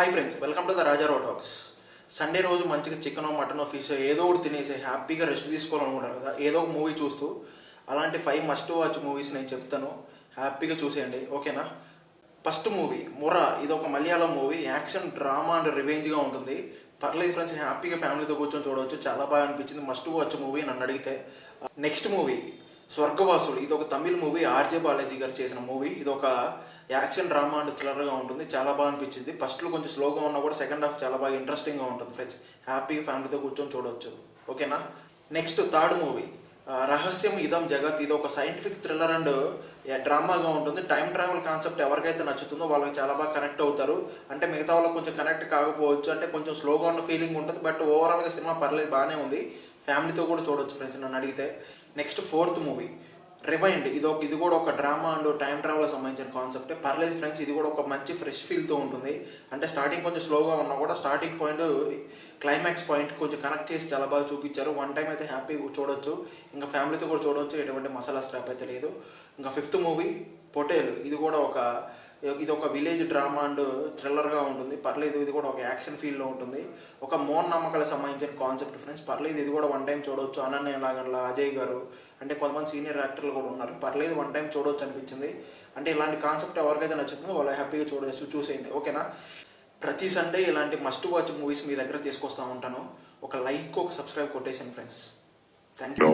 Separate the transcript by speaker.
Speaker 1: Hi friends, welcome to the Rajarao talks. Sunday రోజు మంచిగా chicken mutton fish ఏదో ఒకటి తినేసి హ్యాపీగా రెస్ట్ తీసుకోవాలనుకుంటారు కదా, ఏదో ఒక మూవీ చూస్తూ అలాంటి 5 మస్ట్ వాచ్ మూవీస్ నేను చెప్తాను. హ్యాపీగా చూసేయండి, ఓకేనా? First movie Mora. ఇది ఒక Malayalam movie, action drama and రివెంజ్గా ఉంటుంది. పర్లేదు ఫ్రెండ్స్, హ్యాపీగా ఫ్యామిలీతో కూర్చొని చూడవచ్చు. చాలా బాగా అనిపించింది, మస్ట్ వాచ్ మూవీ నన్ను అడిగితే. Next movie Swargavasudu. ఇది ఒక తమిళ్ మూవీ, ఆర్జే బాలాజీ గారు చేసిన మూవీ. ఇది ఒక యాక్షన్ డ్రామా అండ్ థ్రిల్లర్గా ఉంటుంది. చాలా బాగా అనిపించింది. ఫస్ట్లో కొంచెం స్లోగా ఉన్నా కూడా సెకండ్ హాఫ్ చాలా బాగా ఇంట్రెస్టింగ్గా ఉంటుంది ఫ్రెండ్స్. హ్యాపీగా ఫ్యామిలీతో కూర్చొని చూడవచ్చు, ఓకేనా? నెక్స్ట్ థర్డ్ మూవీ రహస్యం ఇదం జగత్. ఇది ఒక సైంటిఫిక్ థ్రిల్లర్ అండ్ డ్రామాగా ఉంటుంది. టైం ట్రావెల్ కాన్సెప్ట్ ఎవరికైతే నచ్చుతుందో వాళ్ళకి చాలా బాగా కనెక్ట్ అవుతారు. అంటే మిగతా వాళ్ళకి కొంచెం కనెక్ట్ కాకపోవచ్చు, అంటే కొంచెం స్లోగా ఉన్న ఫీలింగ్ ఉంటుంది. బట్ ఓవరాల్గా సినిమా పర్లేదు, బాగానే ఉంది. ఫ్యామిలీతో కూడా చూడవచ్చు ఫ్రెండ్స్ నన్ను అడిగితే. Next fourth movie rewind. ఇది కూడా ఒక డ్రామా అండ్ టైం ట్రావెల్కి సంబంధించిన కాన్సెప్టే. పర్లేదు ఫ్రెండ్స్, ఇది కూడా ఒక మంచి ఫ్రెష్ ఫీల్తో ఉంటుంది. అంటే స్టార్టింగ్ కొంచెం స్లోగా ఉన్నా కూడా స్టార్టింగ్ పాయింట్ క్లైమాక్స్ పాయింట్ కొంచెం కనెక్ట్ చేసి చాలా బాగా చూపించారు. వన్ టైం అయితే హ్యాపీగా చూడొచ్చు, ఇంకా ఫ్యామిలీతో కూడా చూడవచ్చు. ఎటువంటి మసాలా స్క్రాప్ అయితే లేదు. ఇంకా ఫిఫ్త్ మూవీ పొటేల్. ఇది ఒక విలేజ్ డ్రామా అండ్ థ్రిల్లర్గా ఉంటుంది. పర్లేదు, ఇది కూడా ఒక యాక్షన్ ఫీల్డ్లో ఉంటుంది. ఒక మూఢనమ్మకాలకు సంబంధించిన కాన్సెప్ట్ ఫ్రెండ్స్. పర్లేదు, ఇది కూడా వన్ టైం చూడవచ్చు. అనన్య నాగన్ల, అజయ్ గారు, అంటే కొంతమంది సీనియర్ యాక్టర్లు కూడా ఉన్నారు. పర్లేదు, వన్ టైం చూడవచ్చు అనిపించింది. అంటే ఇలాంటి కాన్సెప్ట్ ఎవరికైతే నచ్చుతుందో వాళ్ళు హ్యాపీగా చూసేయండి, ఓకేనా? ప్రతి సండే ఇలాంటి మస్ట్ వాచ్ మూవీస్ మీ దగ్గర తీసుకొస్తూ ఉంటాను. ఒక లైక్, ఒక సబ్స్క్రైబ్ కొట్టేసాను ఫ్రెండ్స్. Thank you.